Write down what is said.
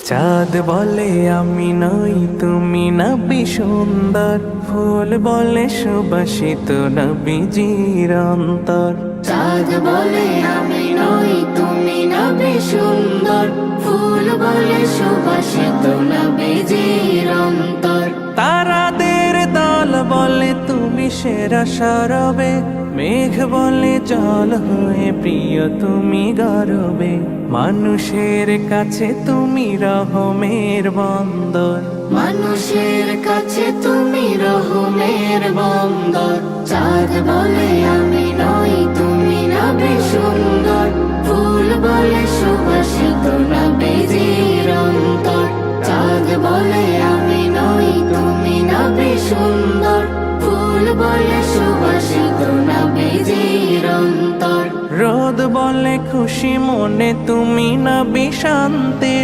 চাঁদ বলে আমি নই তুমি নবী সুন্দর, ফুল বলে সুবাসিত নবীজির অন্তর। চাঁদ বলে আমি নই তুমি নবী সুন্দর, ফুল বলে সুবাসিত নবীজির অন্তর। তারাদের দল বলে তুমি সেরা সরবে, মেঘ বলে জল হয়ে প্রিয় তুমি গরবে। মানুষের কাছে তুমি রহমের বন্দর, মানুষের কাছে তুমি রহমের বন্দর। চাঁদ বলে আমি নই তুমি নবী সুন্দর, ফুল বলে সুবাসিত নবীজির অন্তর। চাঁদ বলে আমি নই তুমি নবী সুন্দর, ফুল বলে সুবাসিত নবীজির অন্তর। রোদ বলে খুশি মনে তুমি নবী শান্তি।